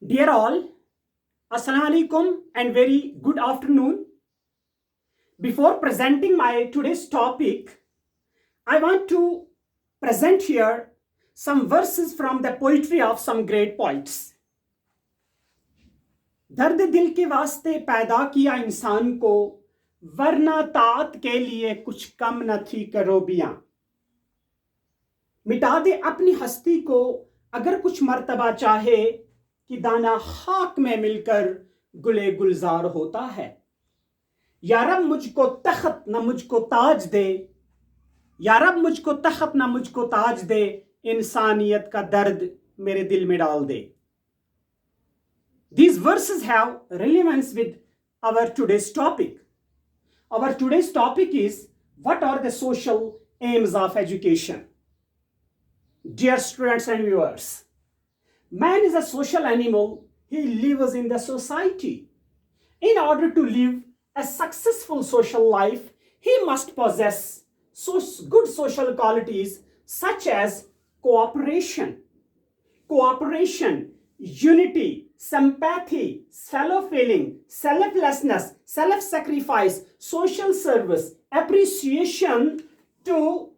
Dear all, Assalamu alaikum and very good afternoon. Before presenting my today's topic, I want to present here some verses from the poetry of some great poets. दर्द दिल के वास्ते पैदा किया इंसान को, वरना तात के लिए कुछ कम न थी करोबियां। मिटा दे अपनी हस्ती को अगर कुछ मर्तबा चाहे, कि दाना खाक में मिलकर गुले गुलजार होता है। या रब मुझको तख्त न मुझको ताज दे, या रब मुझको तख्त न मुझको ताज दे, इंसानियत का दर्द मेरे दिल में डाल दे। These verses have relevance with our today's topic. Our today's topic is, what are the social aims of education? Dear students and viewers, man is a social animal. He lives in the society. In order to live a successful social life, he must possess good social qualities such as cooperation, unity, sympathy, fellow feeling, selflessness, self-sacrifice, social service, appreciation to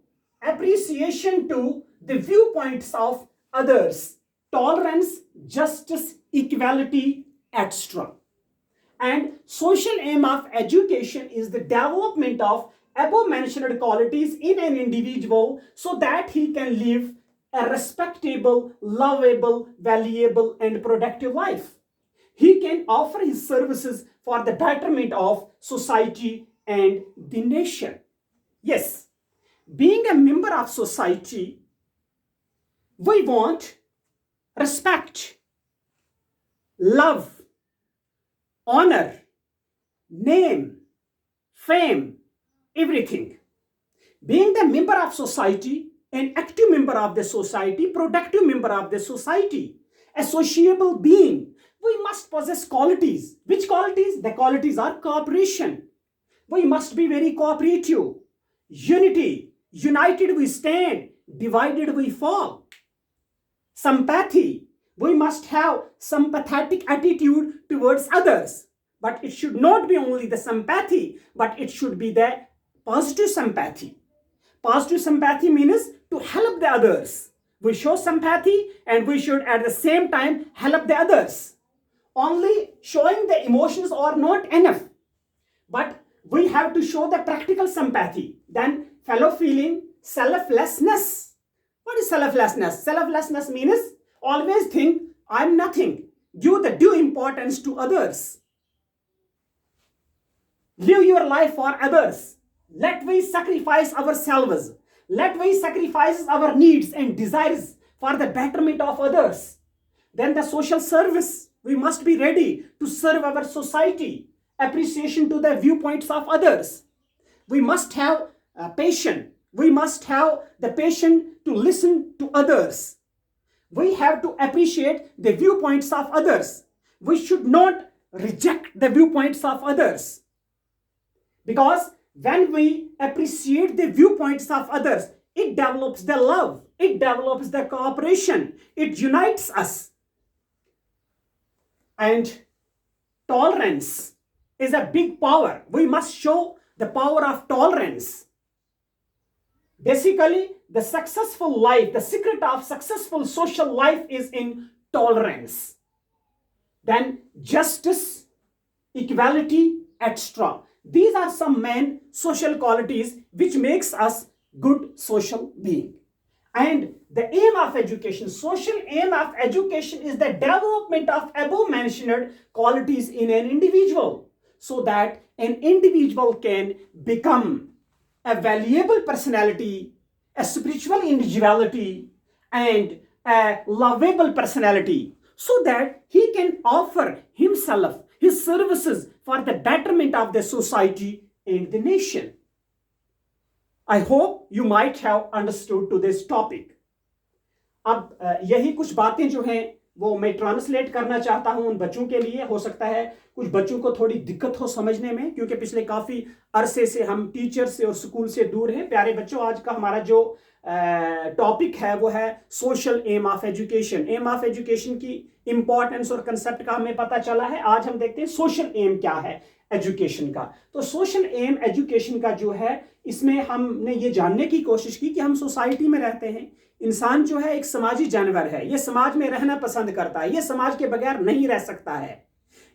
the viewpoints of others, tolerance, justice, equality, etc. And social aim of education is the development of above mentioned qualities in an individual so that he can live a respectable, lovable, valuable, and productive life. He can offer his services for the betterment of society and the nation. Yes, being a member of society, we want respect, love, honor, name, fame, everything. Being the member of society, an active member of the society, productive member of the society, a sociable being, we must possess qualities. Which qualities? The qualities are cooperation. We must be very cooperative. Unity, united we stand, divided we fall. Sympathy, we must have sympathetic attitude towards others. But it should not be only the sympathy, but it should be the positive sympathy. Positive sympathy means to help the others. We show sympathy and we should at the same time help the others. Only showing the emotions are not enough, but we have to show the practical sympathy. Then fellow feeling, selflessness. What is selflessness? Selflessness means always think I'm nothing. Give the due importance to others. Live your life for others. Let we sacrifice ourselves. Let we sacrifice our needs and desires for the betterment of others. Then the social service. We must be ready to serve our society. Appreciation to the viewpoints of others. We must have patience. We must have the patience to listen to others. We have to appreciate the viewpoints of others. We should not reject the viewpoints of others. Because when we appreciate the viewpoints of others, it develops the love, it develops the cooperation, it unites us. And tolerance is a big power. We must show the power of tolerance. Basically, the successful life, the secret of successful social life is in tolerance. Then justice, equality, etc. These are some main social qualities which makes us good social being. And the aim of education, social aim of education is the development of above mentioned qualities in an individual so that an individual can become a valuable personality, a spiritual individuality, and a lovable personality so that he can offer himself, his services for the betterment of the society and the nation. I hope you might have understood to this topic. अब यही कुछ बातें जो हैं वो मैं translate करना चाहता हूं उन बच्चों के लिए। हो सकता है कुछ बच्चों को थोड़ी दिक्कत हो समझने में, क्योंकि पिछले काफ़ी अरसे से हम टीचर से और स्कूल से दूर हैं। प्यारे बच्चों, आज का हमारा जो टॉपिक है वो है social aim of education. Aim of education की इंपॉर्टेंस और कंसेप्ट का हमें पता चला है। आज हम देखते हैं सोशल एम क्या है एजुकेशन का। तो सोशल एम एजुकेशन का जो है, इसमें हमने ये जानने की कोशिश की कि हम सोसाइटी में रहते हैं। इंसान जो है एक समाजी जानवर है, ये समाज में रहना पसंद करता है, ये समाज के बगैर नहीं रह सकता है,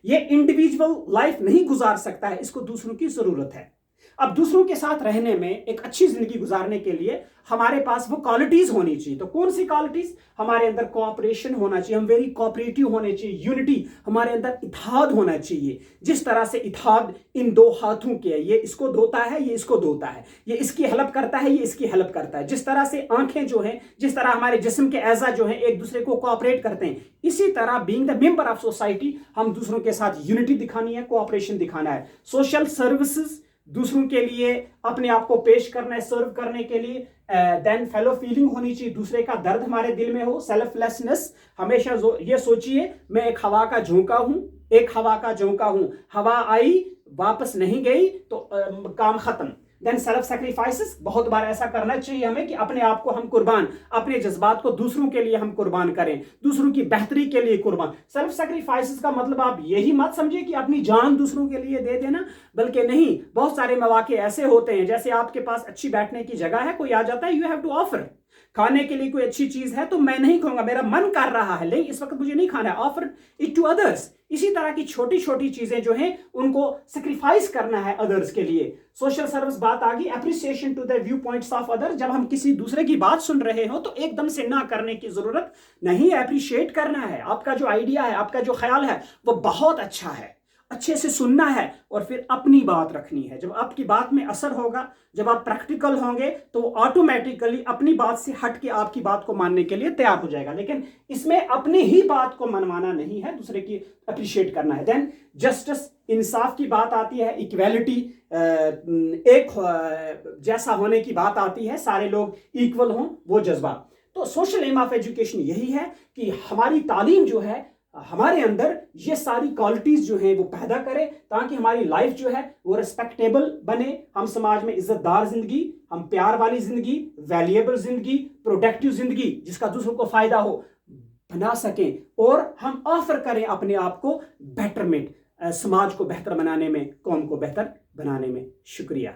ये इंडिविजुअल लाइफ नहीं गुजार सकता है, इसको दूसरों की जरूरत है। अब दूसरों के साथ रहने में, एक अच्छी जिंदगी गुजारने के लिए हमारे पास वो क्वालिटीज होनी चाहिए। तो कौन सी क्वालिटीज? हमारे अंदर कोऑपरेशन होना चाहिए, हम वेरी कोऑपरेटिव होने चाहिए, यूनिटी, हमारे अंदर इत्तेहाद होना चाहिए। जिस तरह से इत्तेहाद इन दो हाथों के, ये इसको धोता है, ये इसको धोता है, ये इसकी हेल्प करता है, ये इसकी हेल्प करता है। जिस तरह से आंखें जो हैं, जिस तरह हमारे जिस्म के एजा जो हैं एक दूसरे को कोऑपरेट करते हैं, इसी तरह being the member of society हम दूसरों के साथ यूनिटी दिखानी है, कोऑपरेशन दिखाना है। सोशल सर्विसेज, दूसरों के लिए अपने आप को पेश करना है, सर्व करने के लिए। देन फेलो फीलिंग होनी चाहिए, दूसरे का दर्द हमारे दिल में हो। सेल्फलेसनेस, हमेशा ये सोचिए मैं एक हवा का झोंका हूं, एक हवा का झोंका हूं, हवा आई वापस नहीं गई तो काम खत्म। देन सेल्फ सैक्रिफाइसेस, बहुत बार ऐसा करना चाहिए हमें कि अपने आप को हम कुर्बान, अपने जज्बात को दूसरों के लिए हम कुर्बान करें, दूसरों की बेहतरी के लिए कुर्बान। सेल्फ सैक्रिफाइसेस का मतलब आप यही मत समझिए कि अपनी जान दूसरों के लिए दे देना, बल्कि नहीं, बहुत सारे मौके ऐसे होते हैं, जैसे आपके पास अच्छी बैठने की जगह है, कोई आ जाता है, यू हैव टू ऑफर। खाने के लिए कोई अच्छी चीज है तो मैं नहीं खाऊंगा, मेरा मन कर रहा है लेकिन इस वक्त मुझे नहीं खाना है, ऑफर इट टू अदर्स। इसी तरह की छोटी छोटी चीजें जो हैं उनको सेक्रीफाइस करना है अदर्स के लिए। सोशल सर्विस बात आ गई, appreciation to the view points of other. जब हम किसी दूसरे की बात सुन रहे हो तो एकदम से ना करने की जरूरत नहीं, एप्रिशिएट करना है। आपका जो आइडिया है, आपका जो ख्याल है वो बहुत अच्छा है, अच्छे से सुनना है और फिर अपनी बात रखनी है। जब आपकी बात में असर होगा, जब आप प्रैक्टिकल होंगे तो ऑटोमेटिकली अपनी बात से हट के आपकी बात को मानने के लिए तैयार हो जाएगा। लेकिन इसमें अपनी ही बात को मनवाना नहीं है, दूसरे की अप्रिशिएट करना है। देन जस्टिस, इंसाफ की बात आती है, इक्वेलिटी, एक जैसा होने की बात आती है, सारे लोग इक्वल हों, वो जज्बा। तो सोशल एम ऑफ एजुकेशन यही है कि हमारी तालीम जो है हमारे अंदर ये सारी क्वालिटीज जो हैं वो पैदा करे, ताकि हमारी लाइफ जो है वो रिस्पेक्टेबल बने, हम समाज में इज्जतदार जिंदगी, हम प्यार वाली जिंदगी, वैल्यूएबल जिंदगी, प्रोडक्टिव जिंदगी जिसका दूसरों को फायदा हो बना सकें, और हम ऑफर करें अपने आप को बेटरमेंट, समाज को बेहतर बनाने में, कौम को बेहतर बनाने में। शुक्रिया।